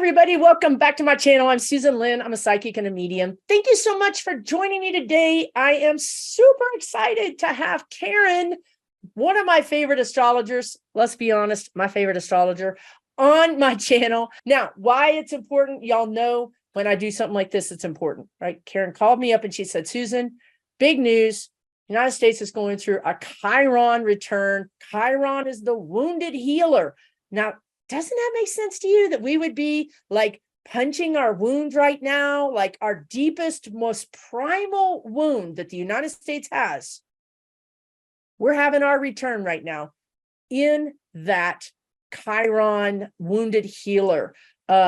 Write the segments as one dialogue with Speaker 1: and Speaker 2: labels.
Speaker 1: everybody. Welcome back to my channel. I'm Susan Lynn. I'm a psychic and a medium. Thank you so much for joining me today. I am super excited to have Karin, one of my favorite astrologers, let's be honest, my favorite astrologer, on my channel. Now, why it's important, y'all know when I do something like this, it's important, right? Karin called me up and she said, Susan, big news. United States is going through a Chiron return. Chiron is the wounded healer. Now, doesn't that make sense to you that we would be like punching our wound right now, like our deepest, most primal wound that the United States has? We're having our return right now in that Chiron wounded healer.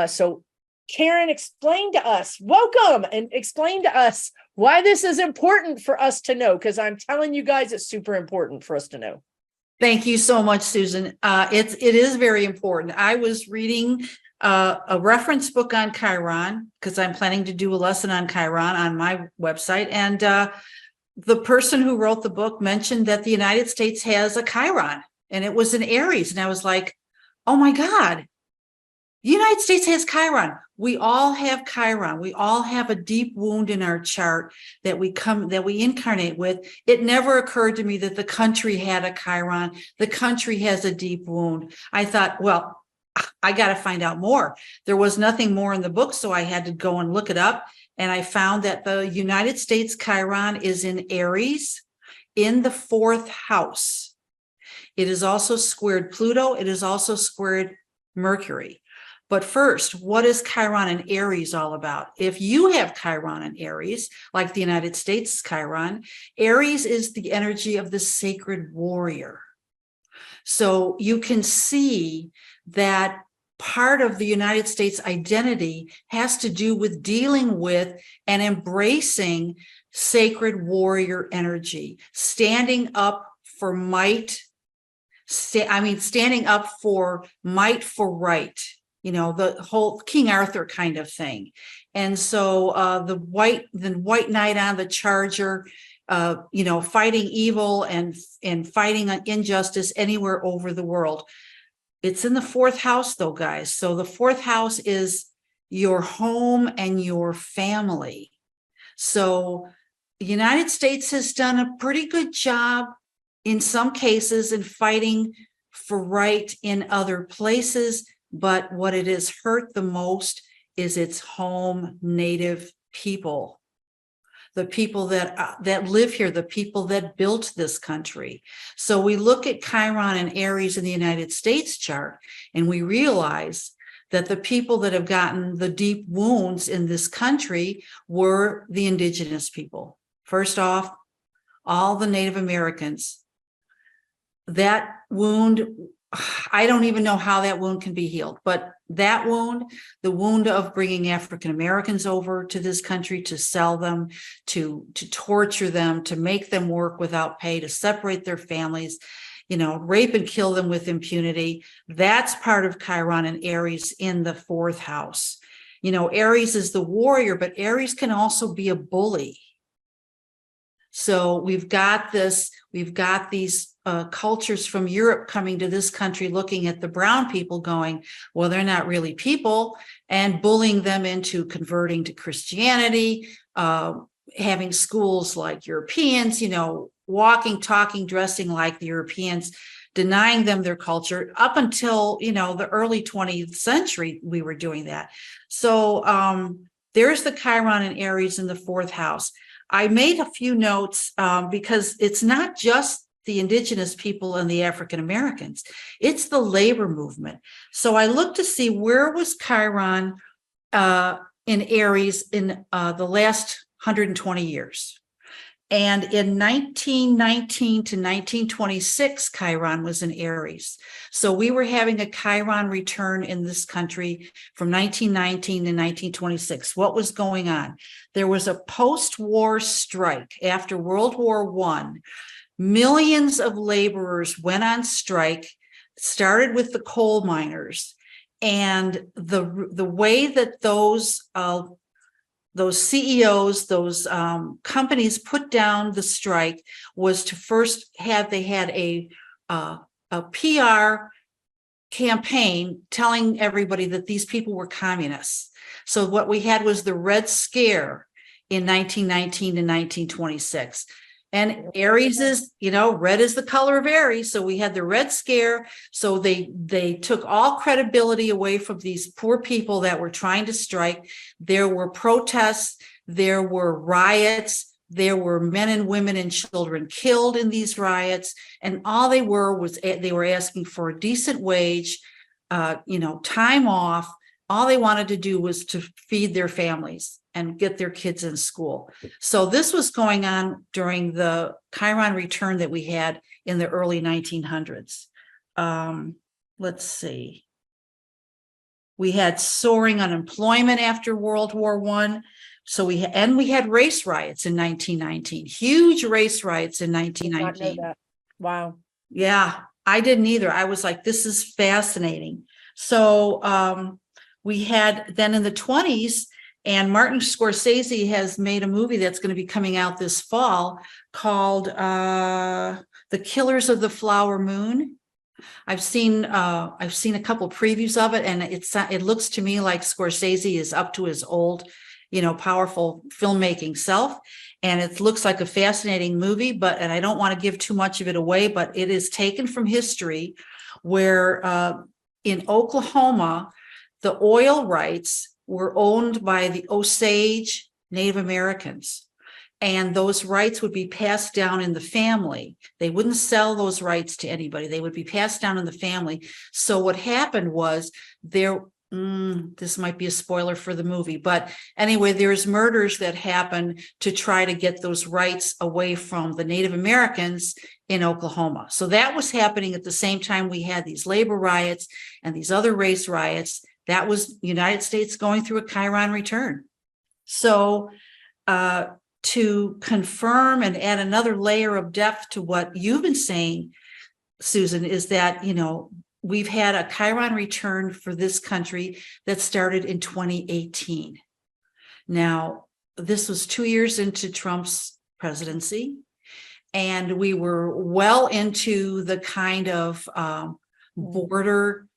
Speaker 1: So Karin, explain to us, welcome, and explain to us why this is important for us to know, because I'm telling you guys it's super important for us to know.
Speaker 2: Thank you so much, Susan. It is very important. I was reading a reference book on Chiron because I'm planning to do a lesson on Chiron on my website. And the person who wrote the book mentioned that the United States has a Chiron, and it was in Aries. And I was like, oh my God, the United States has Chiron. We all have Chiron. We all have a deep wound in our chart that we incarnate with. It never occurred to me that the country had a Chiron. The country has a deep wound. I thought, well, I got to find out more. There was nothing more in the book, so I had to go and look it up. And I found that the United States Chiron is in Aries in the 4th house. It is also squared Pluto. It is also squared Mercury. But first, what is Chiron and Aries all about? If you have Chiron and Aries, like the United States Chiron, Aries is the energy of the sacred warrior. So you can see that part of the United States identity has to do with dealing with and embracing sacred warrior energy, standing up for might, standing up for might for right. You know, the whole King Arthur kind of thing. And so the white knight on the charger, fighting evil and fighting injustice anywhere over the world. It's in the 4th house though, guys. So the 4th house is your home and your family. So the United States has done a pretty good job in some cases in fighting for right in other places. But what it has hurt the most is its home native people, the people that live here, the people that built this country. So we look at Chiron and Aries in the United States chart, and we realize that the people that have gotten the deep wounds in this country were the indigenous people. First off, all the Native Americans. That wound, I don't even know how that wound can be healed, but that wound, the wound of bringing African Americans over to this country to sell them, to torture them, to make them work without pay, to separate their families, rape and kill them with impunity. That's part of Chiron and Aries in the 4th house. Aries is the warrior, but Aries can also be a bully. So we've got these cultures from Europe coming to this country, looking at the brown people going, well, they're not really people, and bullying them into converting to Christianity, having schools like Europeans, walking, talking, dressing like the Europeans, denying them their culture. Up until, the early 20th century, we were doing that. So there's the Chiron and Aries in the 4th house. I made a few notes because it's not just the indigenous people and the African Americans, it's the labor movement. So I looked to see where was Chiron in Aries in the last 120 years. And in 1919 to 1926, Chiron was in Aries. So we were having a Chiron return in this country from 1919 to 1926. What was going on? There was a post-war strike after World War I. Millions of laborers went on strike, started with the coal miners. And the way that those CEOs, those companies put down the strike was to first have, they had a PR campaign telling everybody that these people were communists. So what we had was the Red Scare in 1919 to 1926. And Aries is, red is the color of Aries. So we had the Red Scare. So they took all credibility away from these poor people that were trying to strike. There were protests, there were riots, there were men and women and children killed in these riots. And all they were asking for a decent wage, time off. All they wanted to do was to feed their families and get their kids in school. So this was going on during the Chiron return that we had in the early 1900s. Let's see. We had soaring unemployment after World War I. So we had race riots in 1919, huge race riots in 1919.
Speaker 1: Did not know that. Wow.
Speaker 2: Yeah, I didn't either. I was like, this is fascinating. So we had then in the 20s, and Martin Scorsese has made a movie that's going to be coming out this fall called The Killers of the Flower Moon. I've seen a couple previews of it, and it looks to me like Scorsese is up to his old, powerful filmmaking self. And it looks like a fascinating movie, and I don't want to give too much of it away, but it is taken from history where in Oklahoma, the oil rights were owned by the Osage Native Americans. And those rights would be passed down in the family. They wouldn't sell those rights to anybody. They would be passed down in the family. So what happened was this might be a spoiler for the movie, but anyway, there's murders that happen to try to get those rights away from the Native Americans in Oklahoma. So that was happening at the same time we had these labor riots and these other race riots. That was United States going through a Chiron return. So to confirm and add another layer of depth to what you've been saying, Susan, is that, we've had a Chiron return for this country that started in 2018. Now, this was 2 years into Trump's presidency, and we were well into the kind of border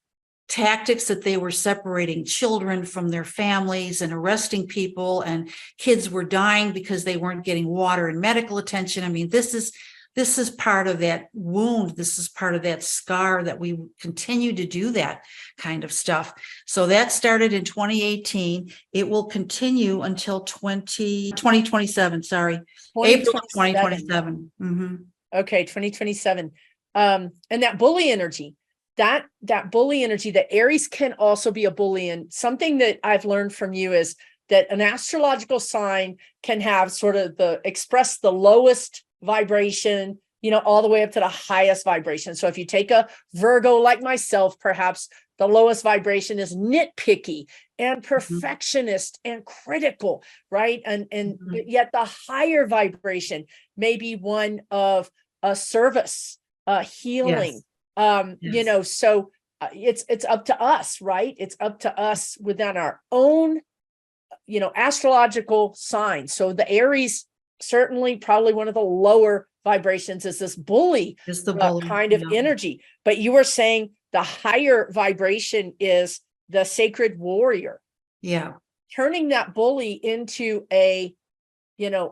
Speaker 2: tactics that they were separating children from their families and arresting people, and kids were dying because they weren't getting water and medical attention. I mean, this is part of that wound. This is part of that scar that we continue to do that kind of stuff. So that started in 2018. It will continue until 2027, sorry. April of 2027. Mm-hmm.
Speaker 1: Okay, 2027. And that bully energy, that bully energy, that Aries can also be a bully. And something that I've learned from you is that an astrological sign can have sort of express the lowest vibration, all the way up to the highest vibration. So if you take a Virgo like myself, perhaps the lowest vibration is nitpicky and perfectionist and critical, right? And yet the higher vibration may be one of a service, healing. Yes. So it's up to us, right? It's up to us within our own, astrological sign. So the Aries, certainly probably one of the lower vibrations, is this bully, kind of energy. But you were saying the higher vibration is the sacred warrior.
Speaker 2: Yeah.
Speaker 1: Turning that bully into a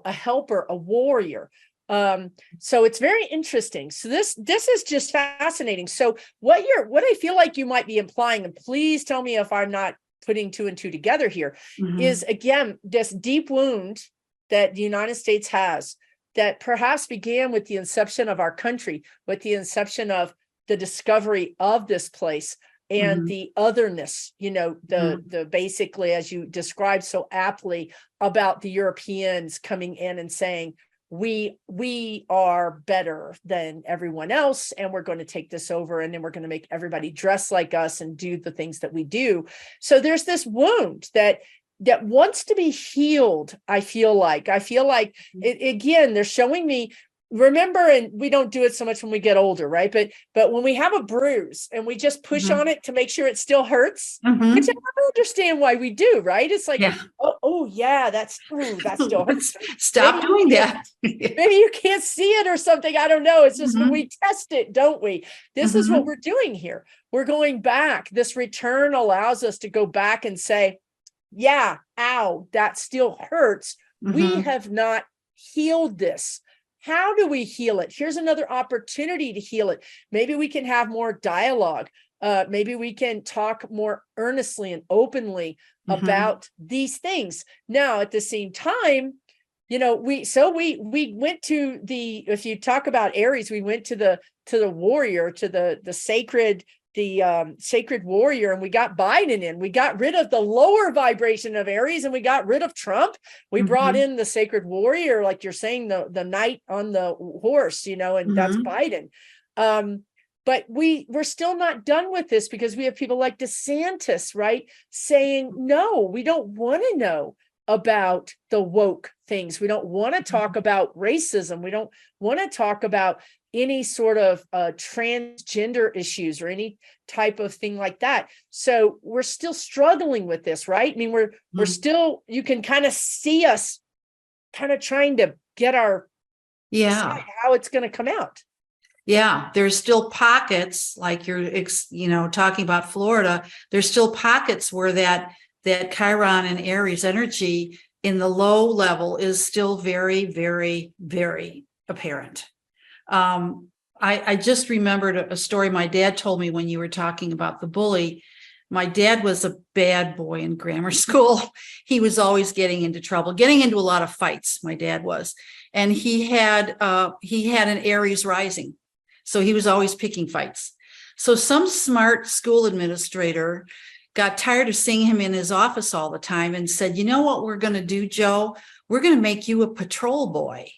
Speaker 1: helper, a warrior. So it's very interesting. So this is just fascinating. So what I feel like you might be implying, and please tell me if I'm not putting two and two together here, is again, this deep wound that the United States has, that perhaps began with the inception of our country, with the inception of the discovery of this place and the otherness, the basically, as you described so aptly, about the Europeans coming in and saying, we are better than everyone else, and we're going to take this over, and then we're going to make everybody dress like us and do the things that we do. So there's this wound that wants to be healed. I feel like it, again, they're showing me, remember, and we don't do it so much when we get older, right? But when we have a bruise and we just push on it to make sure it still hurts, which I never understand why we do, right? It's like, Oh yeah, that's still hurts.
Speaker 2: Stop
Speaker 1: Maybe
Speaker 2: doing that.
Speaker 1: maybe you can't see it or something. I don't know. It's just when
Speaker 2: Mhm.
Speaker 1: we test it, don't we? This is what
Speaker 2: Mhm.
Speaker 1: we're doing here. We're going back. This return allows us to go back and say, yeah, ow, that still hurts. We
Speaker 2: Mhm.
Speaker 1: have not healed this. How do we heal it? Here's another opportunity to heal it. Maybe we can have more dialogue. Maybe we can talk more earnestly and openly
Speaker 2: Mhm.
Speaker 1: about these things. Now, at the same time, we went to the, if you talk about Aries, we went to the warrior, to the sacred, sacred warrior, and we got Biden in. We got rid of the lower vibration of Aries, and we got rid of Trump. We brought
Speaker 2: Mhm.
Speaker 1: in the sacred warrior, like you're saying, the knight on the horse, and that's
Speaker 2: Mhm.
Speaker 1: Biden. But we're still not done with this, because we have people like DeSantis, right, saying, no, we don't want to know about the woke things. We don't want to talk about racism. We don't want to talk about any sort of transgender issues or any type of thing like that. So we're still struggling with this, right? I mean, we're
Speaker 2: Mhm.
Speaker 1: still, you can kind of see us kind of trying to get our
Speaker 2: Yeah.
Speaker 1: decide how it's going to come out.
Speaker 2: Yeah, there's still pockets like you're, talking about Florida. There's still pockets where that Chiron and Aries energy in the low level is still very, very, very apparent. I just remembered a story my dad told me when you were talking about the bully. My dad was a bad boy in grammar school. He was always getting into trouble, getting into a lot of fights. My dad was, and he had an Aries rising. So he was always picking fights. So some smart school administrator got tired of seeing him in his office all the time and said, you know what we're going to do, Joe? We're going to make you a patrol boy.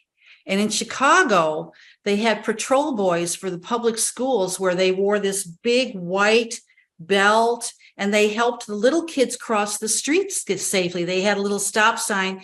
Speaker 2: And in Chicago, they had patrol boys for the public schools where they wore this big white belt and they helped the little kids cross the streets safely. They had a little stop sign.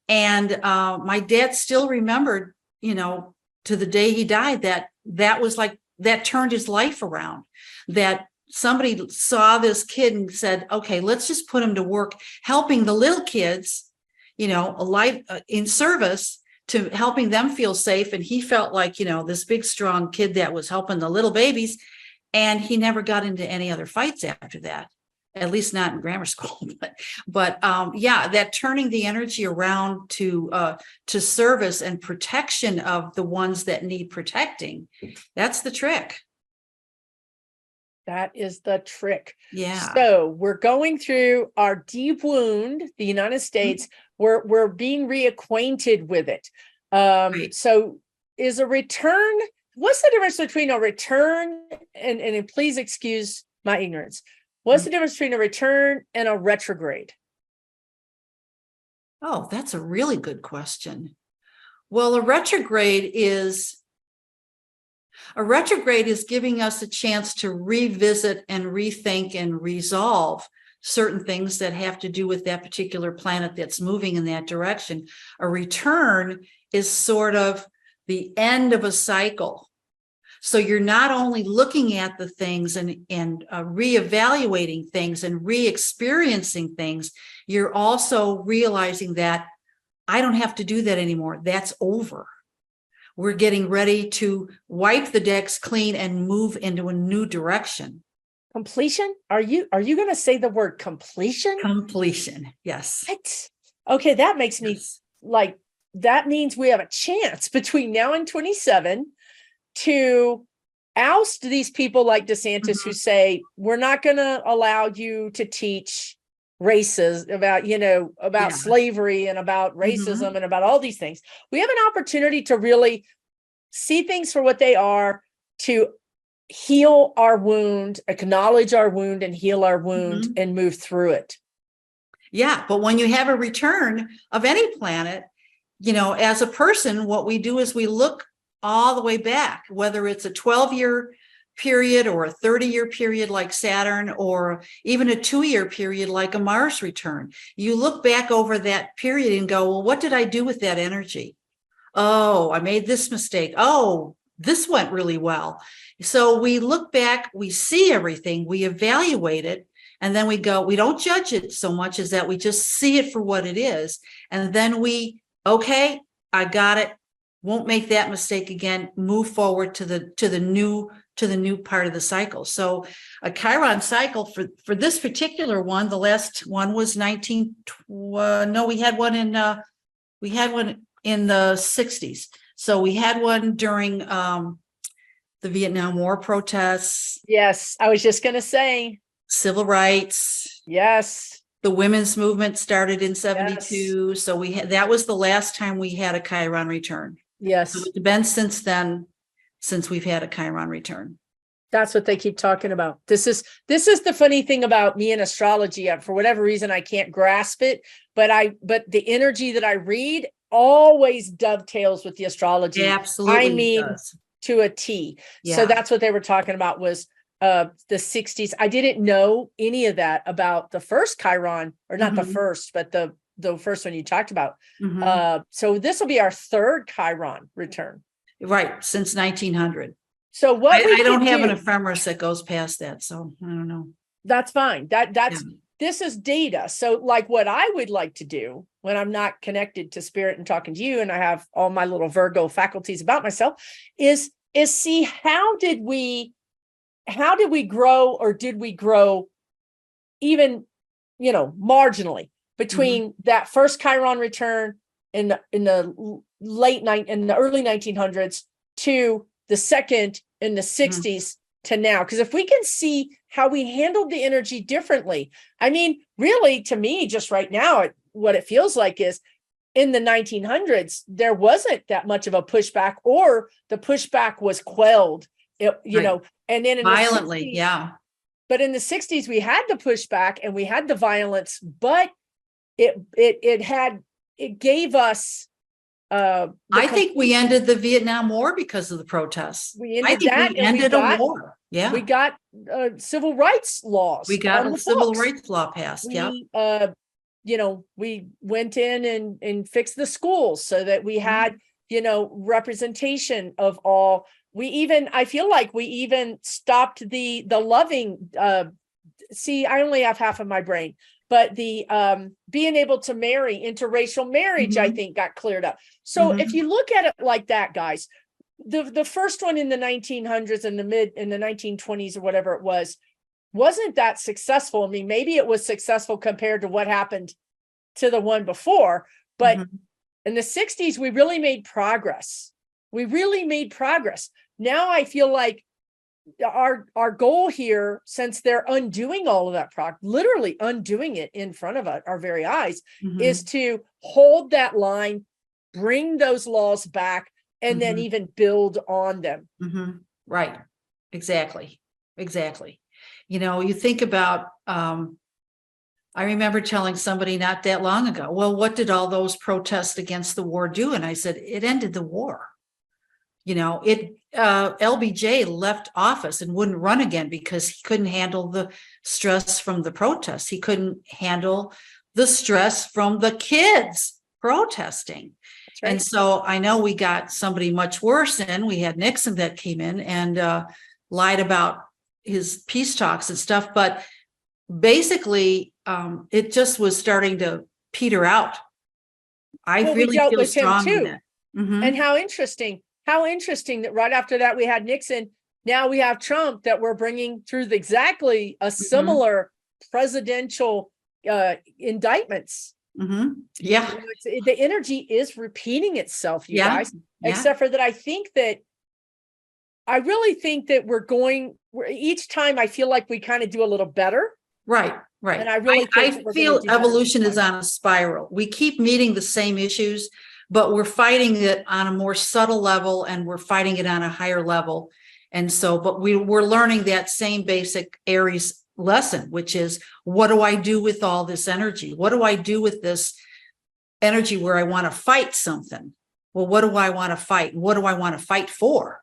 Speaker 2: And my dad still remembered, to the day he died, that was like, that turned his life around, that somebody saw this kid and said, okay, let's just put him to work helping the little kids, a life in service to helping them feel safe. And he felt like, this big, strong kid that was helping the little babies. And he never got into any other fights after that, at least not in grammar school. But yeah, that turning the energy around to service and protection of the ones that need protecting. That's the trick.
Speaker 1: That is the trick.
Speaker 2: Yeah.
Speaker 1: So we're going through our deep wound, the United States. We're being reacquainted with it.
Speaker 2: Right.
Speaker 1: So is a return, what's the difference between a return and please excuse my ignorance. What's the difference between a return and a retrograde?
Speaker 2: Oh, that's a really good question. Well, a retrograde is giving us a chance to revisit and rethink and resolve certain things that have to do with that particular planet that's moving in that direction. A return is sort of the end of a cycle. So you're not only looking at the things and reevaluating things and re-experiencing things, you're also realizing that I don't have to do that anymore. That's over. We're getting ready to wipe the decks clean and move into a new direction.
Speaker 1: Completion? Are you going to say the word completion?
Speaker 2: Completion. Yes.
Speaker 1: What? Okay, that makes me like, that means we have a chance between now and 27 to oust these people like DeSantis who say, we're not going to allow you to teach races about slavery and about racism and about all these things. We have an opportunity to really see things for what they are, to heal our wound, acknowledge our wound and heal our wound and move through it.
Speaker 2: Yeah. But when you have a return of any planet, as a person, what we do is we look all the way back, whether it's a 12-year period or a 30-year period like Saturn, or even a 2-year period like a Mars return. You look back over that period and go, well, what did I do with that energy? Oh, I made this mistake. Oh, this went really well. So we look back, we see everything, we evaluate it, And then we don't judge it so much as that we just see it for what it is. And then okay, I got it. Won't make that mistake again. Move forward to the new part of the cycle. So a Chiron cycle for this particular one, the last one was we had one in the 60s. So we had one during the Vietnam War protests.
Speaker 1: Yes, I was just going to say.
Speaker 2: Civil rights.
Speaker 1: Yes.
Speaker 2: The women's movement started in 72.
Speaker 1: Yes.
Speaker 2: So that was the last time we had a Chiron return.
Speaker 1: Yes.
Speaker 2: So it's been since then, since we've had a Chiron return.
Speaker 1: That's what they keep talking about. This is the funny thing about me and astrology. For whatever reason, I can't grasp it, but the energy that I read always dovetails with the astrology.
Speaker 2: Absolutely.
Speaker 1: I mean, to a T. Yeah. So that's what they were talking about was the 60s. I didn't know any of that about the first Chiron, or not the first, but the first one you talked about. So this will be our third Chiron return.
Speaker 2: Right. Since 1900.
Speaker 1: So what
Speaker 2: I don't have an ephemeris that goes past that. So I don't know.
Speaker 1: That's fine. This is data. So like what I would like to do when I'm not connected to spirit and talking to you, and I have all my little Virgo faculties about myself, is see how did we grow, or did we grow even, marginally between that first Chiron return in the early 1900s to the second in the 60s to now? Because if we can see how we handled the energy differently, I mean, really, to me, just right now, what it feels like is in the 1900s, there wasn't that much of a pushback, or the pushback was quelled, and then in
Speaker 2: violently,
Speaker 1: the 60s, but in the 60s, we had the pushback and we had the violence, but it gave us.
Speaker 2: I think we ended the Vietnam War because of the protests.
Speaker 1: We ended
Speaker 2: a war. Yeah,
Speaker 1: we got civil rights laws.
Speaker 2: We got a civil rights law passed.
Speaker 1: We went in and fixed the schools so that we had representation of all. I feel like we even stopped the loving. See, I only have half of my brain. But the being able to marry, interracial marriage, I think got cleared up. So if you look at it like that, guys, the first one in the 1900s and in the 1920s or whatever it wasn't that successful. I mean, maybe it was successful compared to what happened to the one before, but in the 60s, we really made progress. Now I feel like our goal here, since they're undoing all of that literally undoing it in front of our very eyes, is to hold that line, bring those laws back, and then even build on them.
Speaker 2: Right. Exactly. You think about, I remember telling somebody not that long ago, well, what did all those protests against the war do? And I said, it ended the war. LBJ left office and wouldn't run again because he couldn't handle the stress from the protests. He couldn't handle the stress from the kids protesting. That's right. And so I know we got somebody much worse in. We had Nixon that came in and lied about his peace talks and stuff. But basically, it just was starting to peter out. I really feel strong in that.
Speaker 1: And how interesting that right after that we had Nixon. Now we have Trump that we're bringing through exactly a similar presidential indictments.
Speaker 2: Yeah.
Speaker 1: The energy is repeating itself, you guys, except for that. I really think that each time I feel like we kind of do a little better.
Speaker 2: Right.
Speaker 1: And I
Speaker 2: feel evolution is on a spiral. We keep meeting the same issues, but we're fighting it on a more subtle level, and we're fighting it on a higher level. And so, but we're learning that same basic Aries lesson, which is, what do I do with all this energy? What do I do with this energy where I want to fight something? Well, what do I want to fight? What do I want to fight for?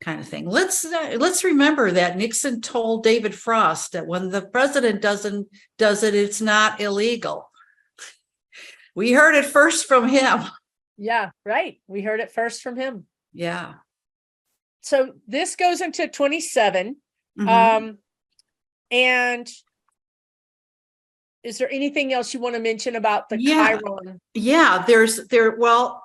Speaker 2: Kind of thing. Let's remember that Nixon told David Frost that when the president does it, it's not illegal. We heard it first from him.
Speaker 1: Yeah, right. We heard it first from him.
Speaker 2: Yeah.
Speaker 1: So this goes into 27. And is there anything else you want to mention about the
Speaker 2: Yeah.
Speaker 1: Chiron?
Speaker 2: Yeah, well,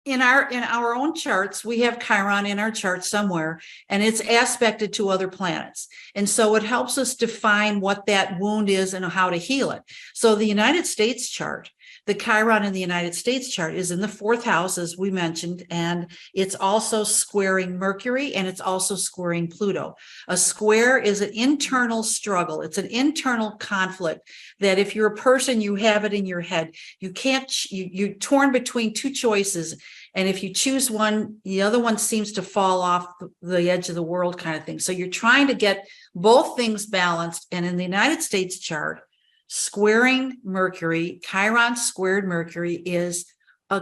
Speaker 2: in our own charts, we have Chiron in our chart somewhere, and it's aspected to other planets. And so it helps us define what that wound is and how to heal it. So the United States chart, the Chiron in the United States chart is in the fourth house, as we mentioned, and it's also squaring Mercury, and it's also squaring Pluto. A square is an internal struggle. It's an internal conflict that if you're a person, you have it in your head. You can't, you're torn between two choices. And if you choose one, the other one seems to fall off the edge of the world kind of thing. So you're trying to get both things balanced. And in the United States chart, squaring Mercury, Chiron squared Mercury is a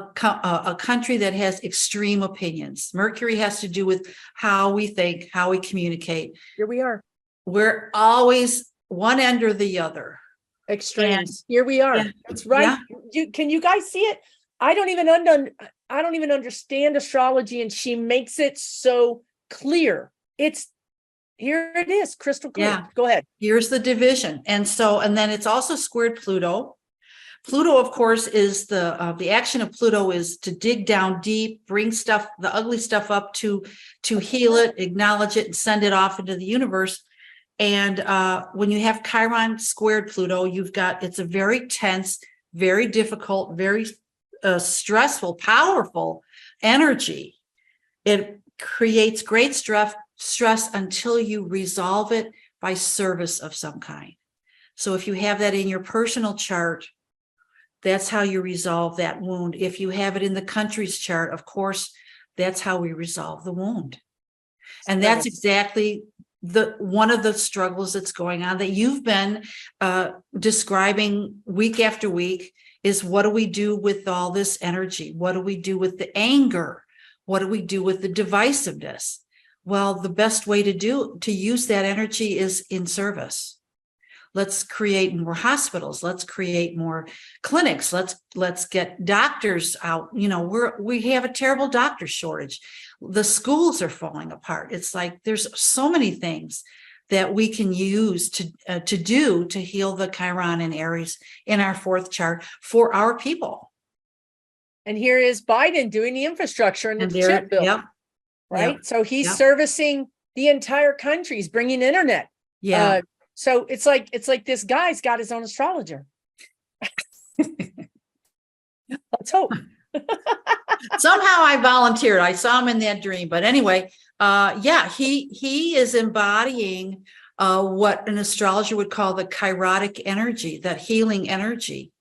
Speaker 2: country that has extreme opinions. Mercury has to do with how we think, how we communicate.
Speaker 1: Here we are.
Speaker 2: We're always one end or the other.
Speaker 1: Extremes. Here we are.
Speaker 2: Yeah,
Speaker 1: That's right. Can you guys see it? I don't even understand astrology, and she makes it so clear. Here it is, crystal clear.
Speaker 2: Yeah.
Speaker 1: Go ahead.
Speaker 2: Here's the division. And then it's also squared Pluto. Pluto, of course, is the action of Pluto is to dig down deep, bring stuff, the ugly stuff up to heal it, acknowledge it, and send it off into the universe. And when you have Chiron squared Pluto, it's a very tense, very difficult, very stressful, powerful energy. It creates great stress until you resolve it by service of some kind. So if you have that in your personal chart, that's how you resolve that wound. If you have it in the country's chart, of course, that's how we resolve the wound. And that's exactly one of the struggles that's going on that you've been describing week after week is, what do we do with all this energy? What do we do with the anger? What do we do with the divisiveness? Well, the best way to use that energy is in service. Let's create more hospitals. Let's create more clinics. Let's get doctors out. We have a terrible doctor shortage. The schools are falling apart. It's like there's so many things that we can use to heal the Chiron and Aries in our fourth chart for our people.
Speaker 1: And here is Biden doing the infrastructure and the chip bill.
Speaker 2: Yep.
Speaker 1: Right.
Speaker 2: Yep.
Speaker 1: So he's servicing the entire country. He's bringing internet.
Speaker 2: Yeah.
Speaker 1: So it's like this guy's got his own astrologer. Let's hope.
Speaker 2: Somehow I volunteered. I saw him in that dream. But anyway, he is embodying what an astrologer would call the chirotic energy, that healing energy.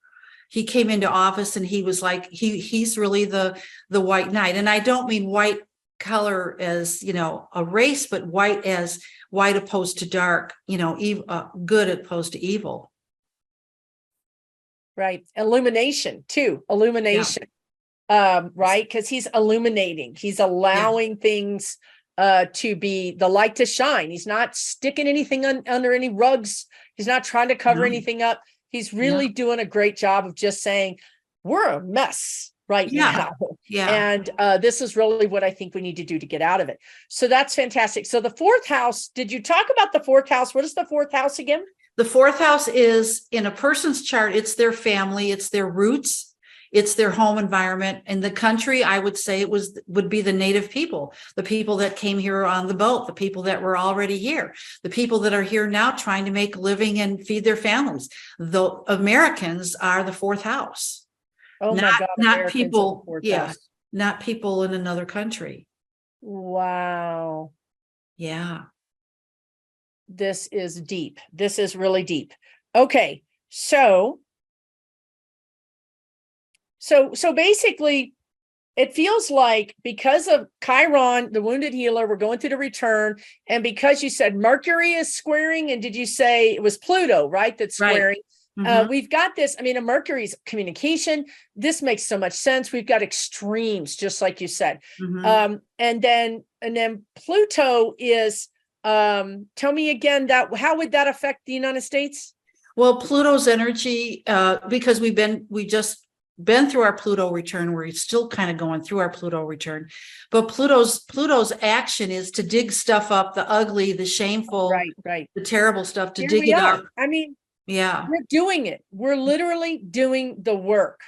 Speaker 2: He came into office and he was like, he's really the white knight. And I don't mean white color as, a race, but white as white opposed to dark, good opposed to evil.
Speaker 1: Right. Illumination too. Illumination. Yeah. Right. Because he's illuminating. He's allowing things to be the light to shine. He's not sticking anything under any rugs. He's not trying to cover anything up. He's really doing a great job of just saying, we're a mess right now. Yeah. And this is really what I think we need to do to get out of it. So that's fantastic. So the fourth house, did you talk about the fourth house? What is the fourth house again?
Speaker 2: The fourth house is in a person's chart. It's their family. It's their roots. It's their home environment. In the country, I would say would be the native people, the people that came here on the boat, the people that were already here, the people that are here now trying to make a living and feed their families. The Americans are the fourth house.
Speaker 1: Oh my God.
Speaker 2: Not people. Yeah. Not people in another country.
Speaker 1: Wow.
Speaker 2: Yeah.
Speaker 1: This is deep. This is really deep. Okay. So basically it feels like because of Chiron, the wounded healer, we're going through the return. And because you said Mercury is squaring, and did you say it was Pluto, right? That's squaring. Right. Mm-hmm. We've got this. I mean, a Mercury's communication. This makes so much sense. We've got extremes, just like you said. Mm-hmm. And then Pluto is, tell me again how would that affect the United States?
Speaker 2: Well, Pluto's energy, because we just been through our Pluto return. We're still kind of going through our Pluto return, but Pluto's action is to dig stuff up, the ugly, the shameful, right. The terrible stuff, to dig it up.
Speaker 1: I mean,
Speaker 2: Yeah.
Speaker 1: We're doing it. We're literally doing the work.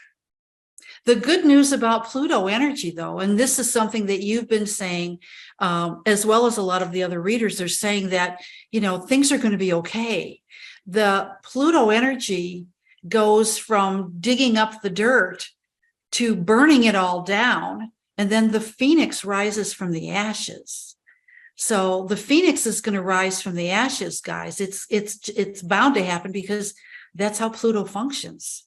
Speaker 2: The good news about Pluto energy, though, and this is something that you've been saying, as well as a lot of the other readers, are saying that, things are going to be okay. The Pluto energy goes from digging up the dirt to burning it all down, and then the phoenix rises from the ashes. So the phoenix is going to rise from the ashes, guys. It's bound to happen because that's how Pluto functions.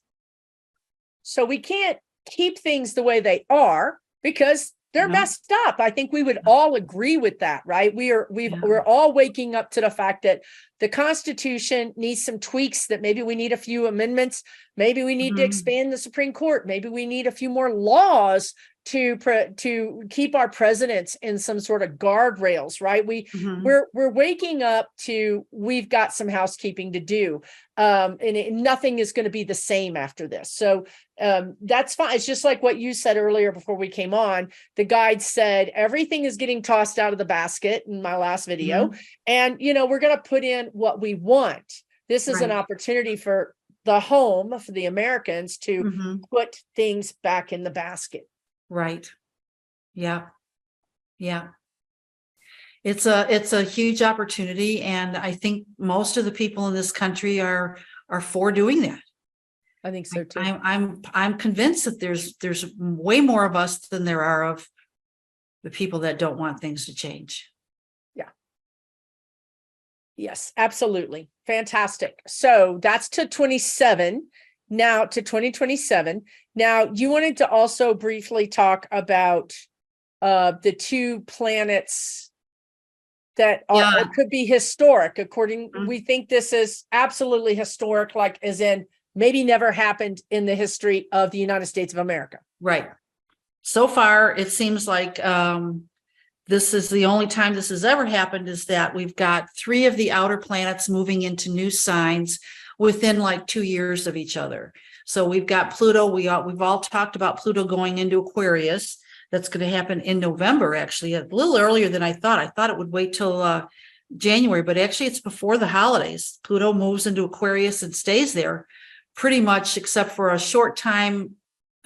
Speaker 1: So we can't keep things the way they are because they're messed up. I think we would all agree with that, right? We're all waking up to the fact that the Constitution needs some tweaks, that maybe we need a few amendments. Maybe we need to expand the Supreme Court. Maybe we need a few more laws to keep our presidents in some sort of guardrails, right? We're waking up to, we've got some housekeeping to do. And nothing is going to be the same after this. So that's fine. It's just like what you said earlier before we came on. The guide said everything is getting tossed out of the basket in my last video. And, we're going to put in what we want. This is an opportunity for the home, for the Americans, to put things back in the basket.
Speaker 2: Right. Yeah. Yeah. It's a huge opportunity. And I think most of the people in this country are for doing that.
Speaker 1: I think so too.
Speaker 2: I'm convinced that there's way more of us than there are of the people that don't want things to change.
Speaker 1: Yeah. Yes, absolutely. Fantastic. So that's to 27. Now to 2027. Now you wanted to also briefly talk about the two planets that could be historic. We think this is absolutely historic, like as in maybe never happened in the history of the United States of America.
Speaker 2: Right. So far, it seems like this is the only time this has ever happened, is that we've got 3 of the outer planets moving into new signs within like 2 years of each other. So we've got Pluto. We've all talked about Pluto going into Aquarius. That's going to happen in November, actually, a little earlier than I thought. I thought it would wait till January, but actually it's before the holidays. Pluto moves into Aquarius and stays there pretty much, except for a short time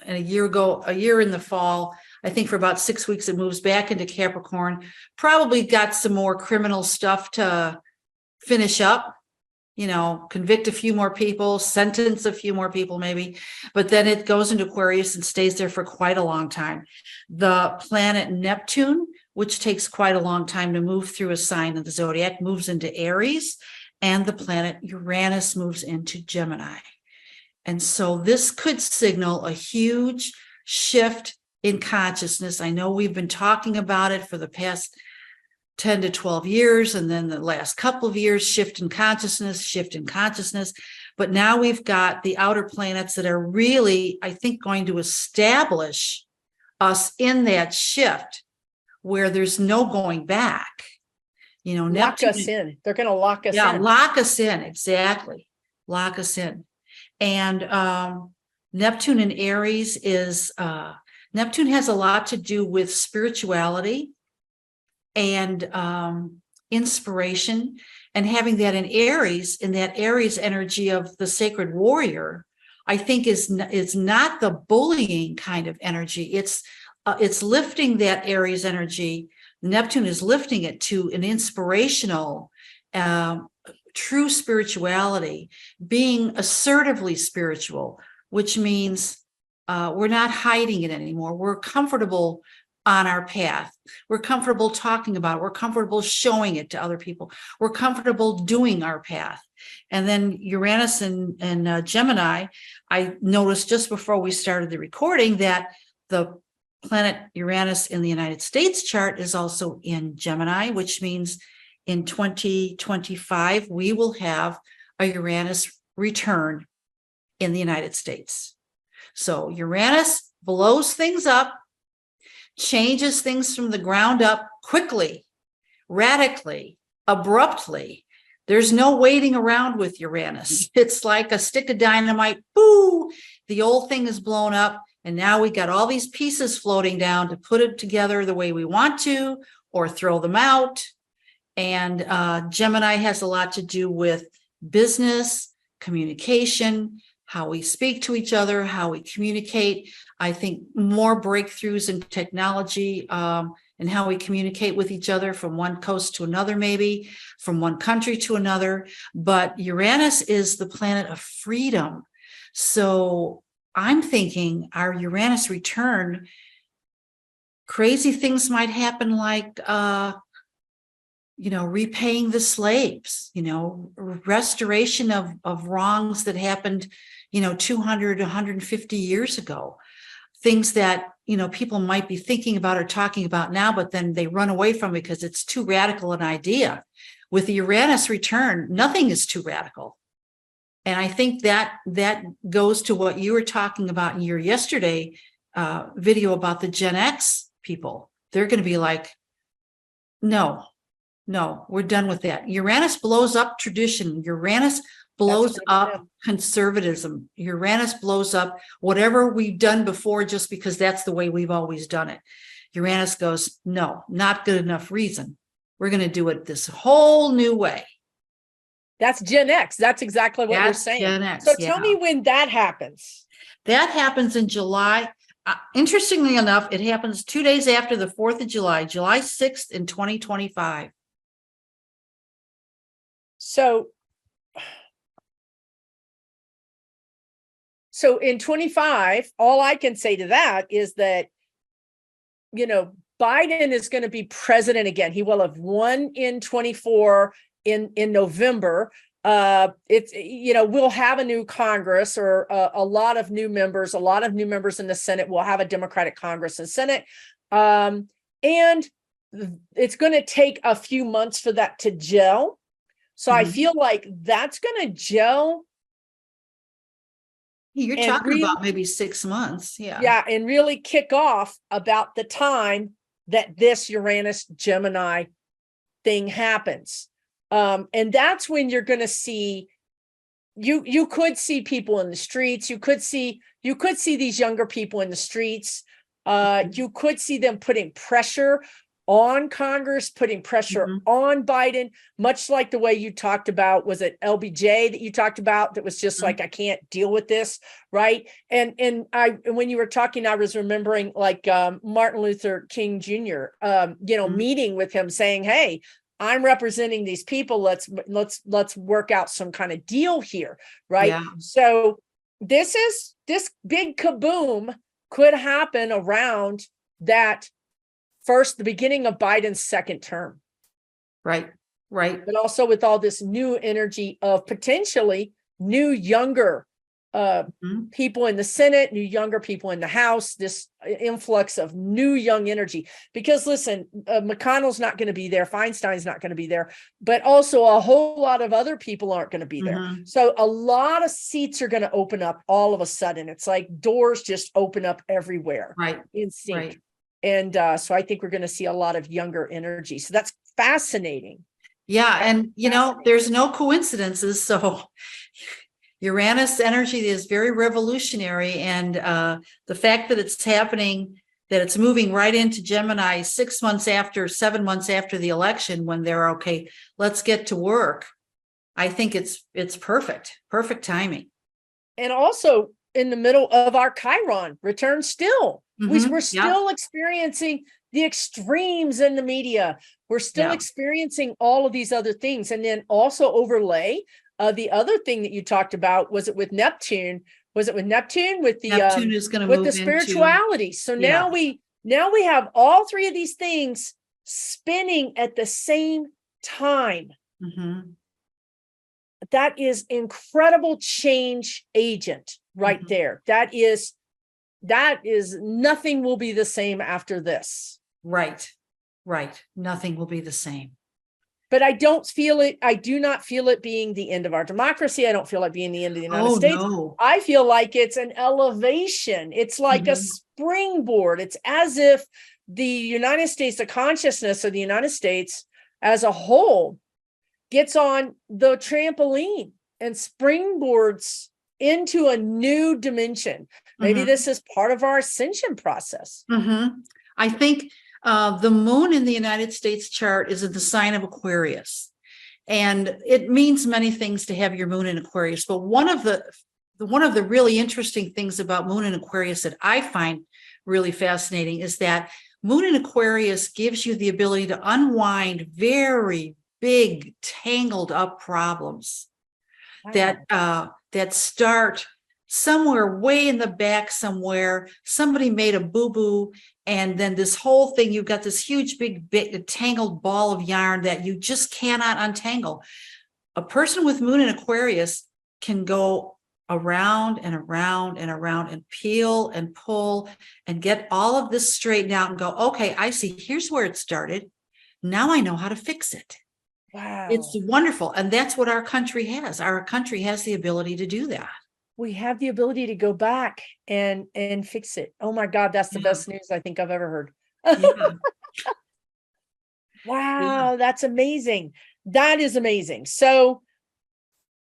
Speaker 2: and a year in the fall. I think for about 6 weeks, it moves back into Capricorn. Probably got some more criminal stuff to finish up, convict a few more people, sentence a few more people maybe, but then it goes into Aquarius and stays there for quite a long time. The planet Neptune, which takes quite a long time to move through a sign of the zodiac, moves into Aries, and the planet Uranus moves into Gemini. And so this could signal a huge shift in consciousness. I know we've been talking about it for the past 10 to 12 years, and then the last couple of years, shift in consciousness. But now we've got the outer planets that are really, I think, going to establish us in that shift where there's no going back.
Speaker 1: Lock us in. They're going to lock us in.
Speaker 2: Yeah, lock us in. Exactly. Lock us in. And Neptune in Aries Neptune has a lot to do with spirituality and inspiration, and having that in that Aries energy of the sacred warrior, I think is not the bullying kind of energy. It's lifting that Aries energy. Neptune is lifting it to an inspirational, true spirituality, being assertively spiritual, which means we're not hiding it anymore. We're comfortable on our path. We're comfortable talking about it. We're comfortable showing it to other people. We're comfortable doing our path. And then Uranus and Gemini, I noticed just before we started the recording that the planet Uranus in the United States chart is also in Gemini, which means in 2025, we will have a Uranus return in the United States. So Uranus blows things up, changes things from the ground up quickly, radically, abruptly. There's no waiting around with Uranus. It's like a stick of dynamite. Boo! The old thing is blown up, and now we got all these pieces floating down to put it together the way we want to, or throw them out. And Gemini has a lot to do with business, communication, how we speak to each other, how we communicate. I think more breakthroughs in technology, and how we communicate with each other from one coast to another, maybe from one country to another. But Uranus is the planet of freedom. So I'm thinking our Uranus return, crazy things might happen, like, repaying the slaves, restoration of wrongs that happened, 200, 150 years ago. Things that, people might be thinking about or talking about now, but then they run away from it because it's too radical an idea. With the Uranus return, nothing is too radical. And I think that goes to what you were talking about in your yesterday video about the Gen X people. They're going to be like, no, we're done with that. Uranus blows up tradition. Uranus blows up conservatism. Uranus blows up whatever we've done before just because that's the way we've always done it. Uranus goes, no, not good enough reason. We're going to do it this whole new way.
Speaker 1: That's Gen X. That's exactly what you're saying.
Speaker 2: Gen X,
Speaker 1: so tell me when that happens.
Speaker 2: That happens in July. Interestingly enough, it happens 2 days after the 4th of July, July 6th in 2025.
Speaker 1: So in 25, all I can say to that is that, Biden is going to be president again. He will have won in 24 in November. We'll have a new Congress, or a lot of new members in the Senate. We'll have a Democratic Congress and Senate. And it's going to take a few months for that to gel. So I feel like that's going to gel.
Speaker 2: You're talking about maybe 6 months.
Speaker 1: Yeah. And really kick off about the time that this Uranus Gemini thing happens. And that's when you're going to see, you could see people in the streets. You could see these younger people in the streets. You could see them putting pressure on Congress, putting pressure on Biden, much like the way you talked about, was it LBJ that you talked about, that was just like, I can't deal with this, right? And when you were talking, I was remembering like Martin Luther King Jr., meeting with him saying, hey, I'm representing these people. Let's work out some kind of deal here, right? Yeah. So this big kaboom could happen around that the beginning of Biden's second term.
Speaker 2: Right.
Speaker 1: But also with all this new energy of potentially new, younger people in the Senate, new, younger people in the House, this influx of new, young energy. Because listen, McConnell's not going to be there. Feinstein's not going to be there. But also a whole lot of other people aren't going to be there. So a lot of seats are going to open up all of a sudden. It's like doors just open up everywhere. In sync. Right. And so I think we're going to see a lot of younger energy. So that's fascinating.
Speaker 2: Yeah. And, there's no coincidences. So Uranus energy is very revolutionary. And the fact that it's happening, that it's moving right into Gemini 7 months after the election, when they're okay, let's get to work. I think it's perfect timing. And
Speaker 1: also in the middle of our Chiron return still. We're still experiencing the extremes in the media. We're still experiencing all of these other things. And then also overlay the other thing that you talked about, was it with Neptune? With the
Speaker 2: Neptune is going to
Speaker 1: move with the spirituality. So now we have all three of these things spinning at the same time. That is incredible change agent right there. That is nothing will be the same after this.
Speaker 2: Right. Nothing will be the same.
Speaker 1: But I don't feel it. I do not feel it being the end of our democracy. I don't feel it being the end of the United States.
Speaker 2: No.
Speaker 1: I feel like it's an elevation. It's like a springboard. It's as if the United States, the consciousness of the United States as a whole, gets on the trampoline and springboards into a new dimension. Maybe this is part of our ascension process.
Speaker 2: I think the moon in the United States chart is in the sign of Aquarius. And it means many things to have your moon in Aquarius. But one of the really interesting things about moon in Aquarius that I find really fascinating is that moon in Aquarius gives you the ability to unwind very big, tangled up problems that start somewhere way in the back somewhere. Somebody made a boo-boo, and then this whole thing, you've got this huge, big tangled ball of yarn that you just cannot untangle. A person with moon in Aquarius can go around and around and around and peel and pull and get all of this straightened out and go, okay, I see, here's where it started. Now I know how to fix it.
Speaker 1: Wow.
Speaker 2: It's wonderful. And that's what our country has. Our country has the ability to do that.
Speaker 1: We have the ability to go back and fix it. Oh my God, that's the best news I think I've ever heard.
Speaker 2: Yeah.
Speaker 1: Wow, that's amazing. That is amazing. So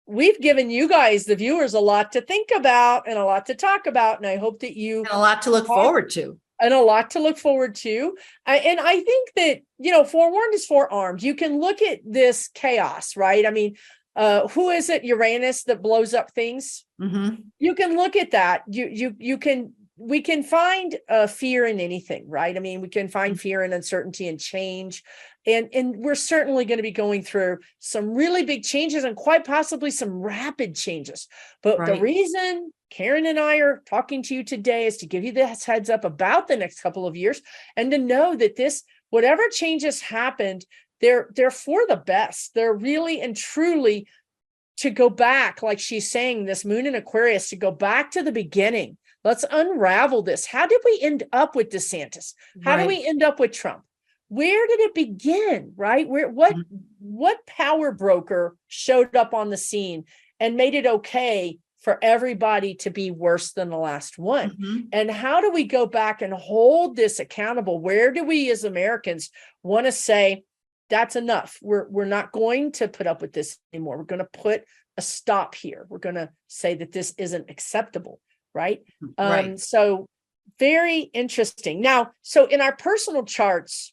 Speaker 1: we've given you guys, the viewers, a lot to think about and a lot to talk about. And I hope that you
Speaker 2: And a lot to look forward to.
Speaker 1: And a lot to look forward to. And I think that, forewarned is forearmed. You can look at this chaos, right? I mean, who is it? Uranus that blows up things.
Speaker 2: Mm-hmm.
Speaker 1: You can look at that. We can find fear in anything, right? I mean, we can find fear and uncertainty and change. And we're certainly going to be going through some really big changes and quite possibly some rapid changes. But the reason Karin and I are talking to you today is to give you this heads up about the next couple of years and to know that whatever changes happened, they're for the best. They're really and truly to go back, like she's saying, this moon in Aquarius, to go back to the beginning. Let's unravel this. How did we end up with DeSantis? How did we end up with Trump? Where did it begin, right? What power broker showed up on the scene and made it okay for everybody to be worse than the last one?
Speaker 2: Mm-hmm.
Speaker 1: And how do we go back and hold this accountable? Where do we as Americans want to say, that's enough? We're not going to put up with this anymore. We're going to put a stop here. We're going to say that this isn't acceptable, right? So very interesting. Now, so in our personal charts,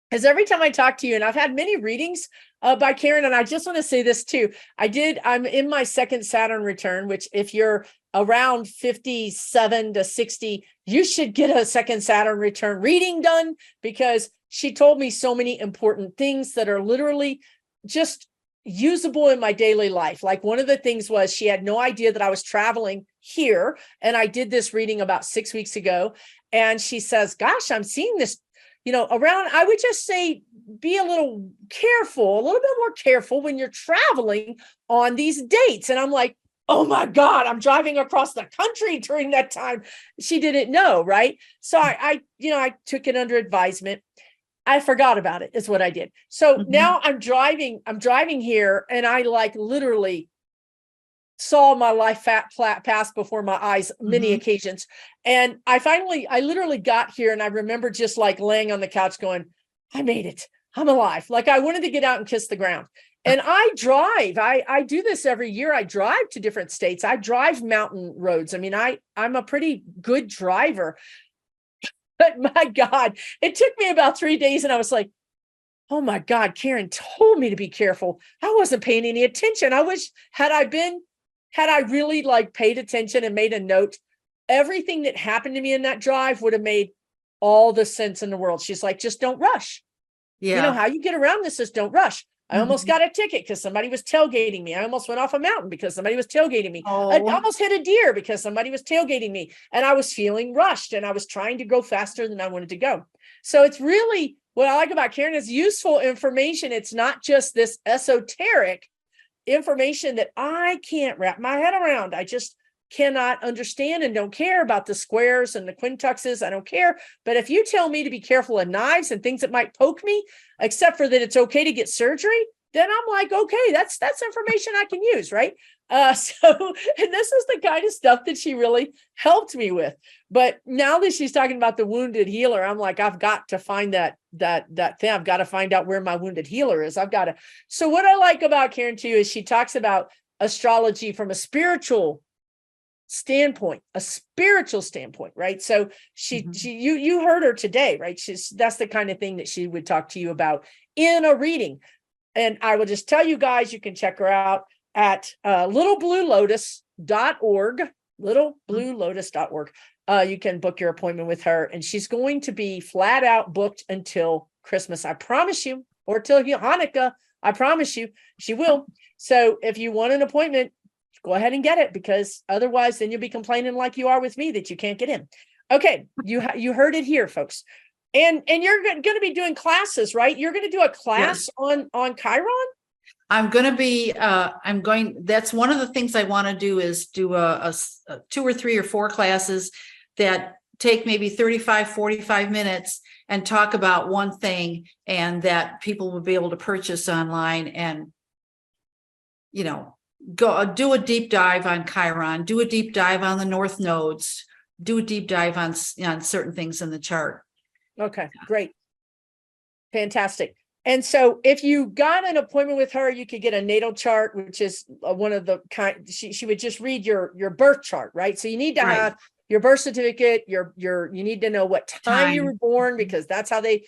Speaker 1: because every time I talk to you, and I've had many readings by Karin, and I just want to say this too. I'm in my second Saturn return, which if you're around 57 to 60, you should get a second Saturn return reading done, because she told me so many important things that are literally just usable in my daily life. Like one of the things was she had no idea that I was traveling here. And I did this reading about 6 weeks ago. And she says, gosh, I'm seeing this, around. I would just say, be a little bit more careful when you're traveling on these dates. And I'm like, oh my God, I'm driving across the country during that time. She didn't know, right? So I took it under advisement. I forgot about it, is what I did. So now I'm driving here, and I literally saw my life pass before my eyes many occasions. And I literally got here, and I remember just laying on the couch going, I made it. I'm alive. I wanted to get out and kiss the ground. And I drive. I do this every year. I drive to different states. I drive mountain roads. I mean, I'm a pretty good driver. But my God, it took me about 3 days, and I was like, oh my God, Karin told me to be careful. I wasn't paying any attention. I wish had I really paid attention and made a note, everything that happened to me in that drive would have made all the sense in the world. She's like, just don't rush.
Speaker 2: Yeah.
Speaker 1: How you get around this is don't rush. I almost got a ticket because somebody was tailgating me. I almost went off a mountain because somebody was tailgating me. I almost hit a deer because somebody was tailgating me. And I was feeling rushed, and I was trying to go faster than I wanted to go. So it's really, what I like about Karin is useful information. It's not just this esoteric information that I can't wrap my head around. I just cannot understand and don't care about the squares and the quintuxes. I don't care. But if you tell me to be careful of knives and things that might poke me, except for that it's okay to get surgery, then I'm like, okay, that's information I can use, right? And this is the kind of stuff that she really helped me with. But now that she's talking about the wounded healer, I'm like, I've got to find that thing. I've got to find out where my wounded healer is. So what I like about Karin too is she talks about astrology from a spiritual standpoint, right? So you heard her today, right? That's the kind of thing that she would talk to you about in a reading. And I will just tell you guys, you can check her out at littlebluelotus.org, littlebluelotus.org. You can book your appointment with her, and she's going to be flat out booked until Christmas. I promise you, or till Hanukkah. I promise you, she will. So if you want an appointment, go ahead and get it, because otherwise then you'll be complaining like you are with me that you can't get in. Okay, you heard it here, folks. And you're going to be doing classes, right? You're going to do a class on Chiron?
Speaker 2: I'm going to be, that's one of the things I want to do, is do a 2 or 3 or 4 classes that take maybe 35, 45 minutes and talk about one thing, and that people will be able to purchase online, and, go do a deep dive on Chiron, do a deep dive on the North nodes, do a deep dive on certain things in the chart.
Speaker 1: Okay, great. Fantastic. And so if you got an appointment with her, you could get a natal chart, which is one of the kind, she would just read your birth chart, right? So you need to have your birth certificate, you need to know what time you were born, because that's how they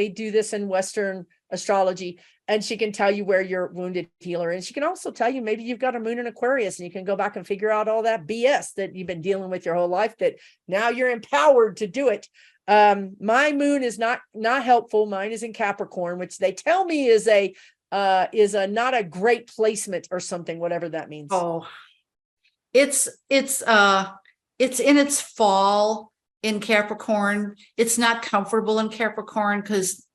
Speaker 1: do this in Western astrology. And she can tell you where you're wounded healer. And she can also tell you, maybe you've got a moon in Aquarius, and you can go back and figure out all that BS that you've been dealing with your whole life, that now you're empowered to do it. My moon is not helpful. Mine is in Capricorn, which they tell me is a not a great placement or something, whatever that means.
Speaker 2: Oh, it's in its fall in Capricorn. It's not comfortable in Capricorn because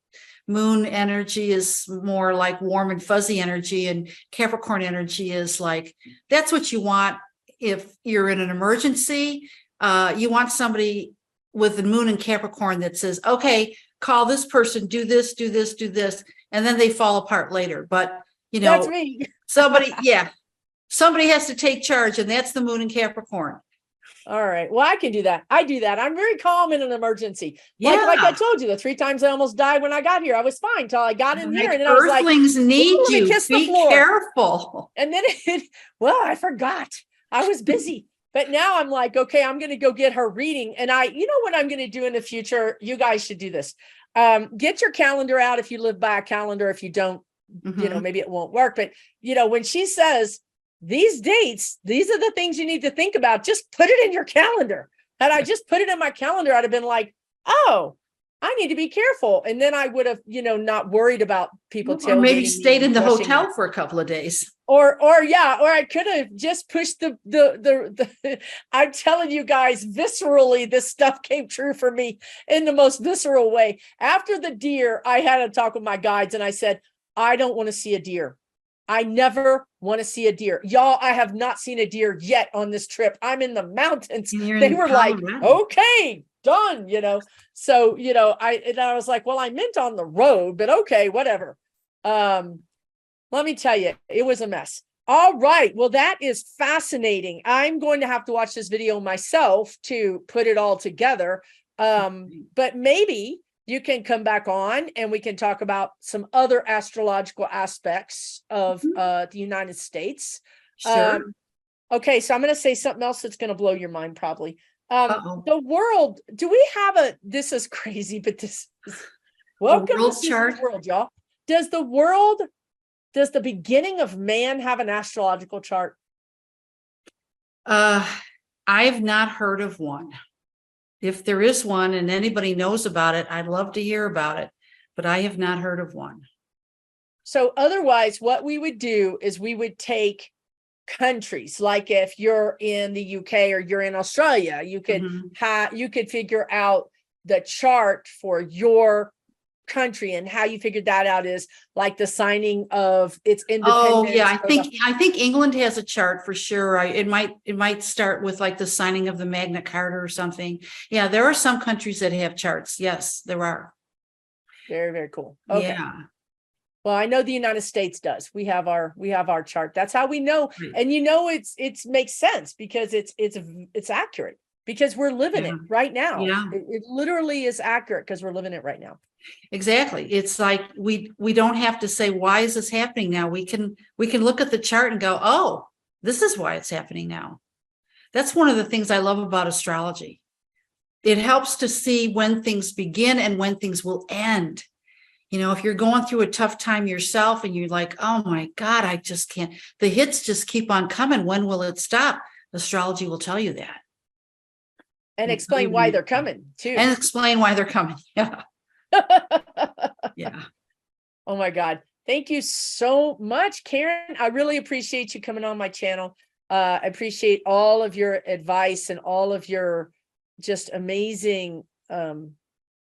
Speaker 2: moon energy is more like warm and fuzzy energy, and Capricorn energy is like, that's what you want if you're in an emergency. You want somebody with the moon in Capricorn that says, okay, call this person, do this, do this, do this, and then they fall apart later. But
Speaker 1: that's me.
Speaker 2: somebody has to take charge, and that's the moon in Capricorn.
Speaker 1: All right. Well, I can do that. I do that. I'm very calm in an emergency. Like I told you, the 3 times I almost died when I got here, I was fine till I got in here, and then I was like,
Speaker 2: Earthlings need you.
Speaker 1: Kiss the
Speaker 2: Be
Speaker 1: floor.
Speaker 2: Careful.
Speaker 1: And then I forgot. I was busy. But now I'm like, okay, I'm going to go get her reading. And what I'm going to do in the future, you guys should do this. Get your calendar out if you live by a calendar. If you don't, maybe it won't work. But, when she says these dates, these are the things you need to think about, just put it in your calendar. Had I just put it in my calendar, I'd have been like, oh, I need to be careful. And then I would have, not worried about people.
Speaker 2: Or maybe stayed in the hotel for a couple of days.
Speaker 1: Or I could have just pushed the I'm telling you guys, viscerally, this stuff came true for me in the most visceral way. After the deer, I had a talk with my guides, and I said, I don't want to see a deer. I never want to see a deer. Y'all, I have not seen a deer yet on this trip. I'm in the mountains. They were like, okay, done, So, I was like, well, I meant on the road, but okay, whatever. Let me tell you, it was a mess. All right. Well, that is fascinating. I'm going to have to watch this video myself to put it all together. But maybe you can come back on and we can talk about some other astrological aspects of the United States.
Speaker 2: Sure.
Speaker 1: Okay. So I'm going to say something else that's going to blow your mind probably. The world, do we have this is crazy, but this is welcome to the world, y'all. Does the beginning of man have an astrological chart?
Speaker 2: I've not heard of one. If there is one and anybody knows about it, I'd love to hear about it, but I have not heard of one.
Speaker 1: So otherwise, what we would do is we would take countries, like if you're in the UK or you're in Australia, you could figure out the chart for your country, and how you figured that out is like the signing of its independence.
Speaker 2: Oh yeah, I think England has a chart for sure. It might start with like the signing of the Magna Carta or something. Yeah, there are some countries that have charts. Yes, there are.
Speaker 1: Very, very cool. Okay.
Speaker 2: Yeah.
Speaker 1: Well, I know the United States does. We have our chart. That's how we know.
Speaker 2: Right.
Speaker 1: And it's makes sense because it's accurate, because we're living it right now.
Speaker 2: Yeah.
Speaker 1: It literally is accurate because we're living it right now.
Speaker 2: Exactly. It's like we don't have to say, why is this happening now? We can look at the chart and go, oh, this is why it's happening now. That's one of the things I love about astrology. It helps to see when things begin and when things will end. if you're going through a tough time yourself and you're like, oh my God, I just can't, the hits just keep on coming. When will it stop? Astrology will tell you that.
Speaker 1: And explain why they're coming too.
Speaker 2: And explain why they're coming. Yeah. Yeah.
Speaker 1: Oh my God. Thank you so much, Karin. I really appreciate you coming on my channel. I appreciate all of your advice and all of your just amazing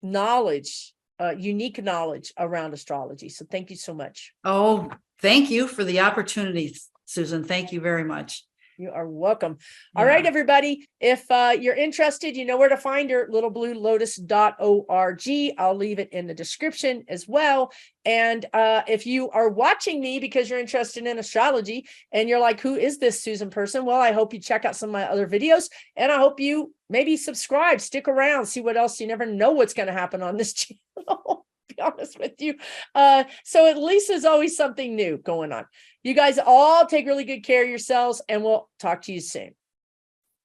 Speaker 1: knowledge, unique knowledge around astrology. So thank you so much.
Speaker 2: Oh, thank you for the opportunity, Susan. Thank you very much.
Speaker 1: You are welcome. All right, everybody. If you're interested, you know where to find her, littlebluelotus.org. I'll leave it in the description as well. And if you are watching me because you're interested in astrology and you're like, who is this Susan person? Well, I hope you check out some of my other videos, and I hope you maybe subscribe, stick around, see what else. You never know what's going to happen on this channel. Be honest with you. So at least there's always something new going on. You guys all take really good care of yourselves, and we'll talk to you soon.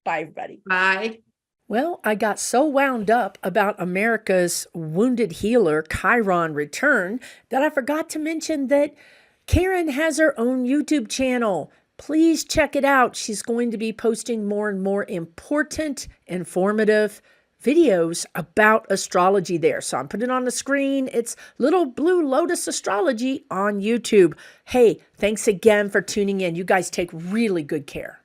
Speaker 1: Bye, everybody.
Speaker 2: Bye.
Speaker 1: Well, I got so wound up about America's wounded healer, Chiron return, that I forgot to mention that Karin has her own YouTube channel. Please check it out. She's going to be posting more and more important, informative videos about astrology there. So I'm putting it on the screen. It's Little Blue Lotus Astrology on YouTube. Hey, thanks again for tuning in. You guys take really good care.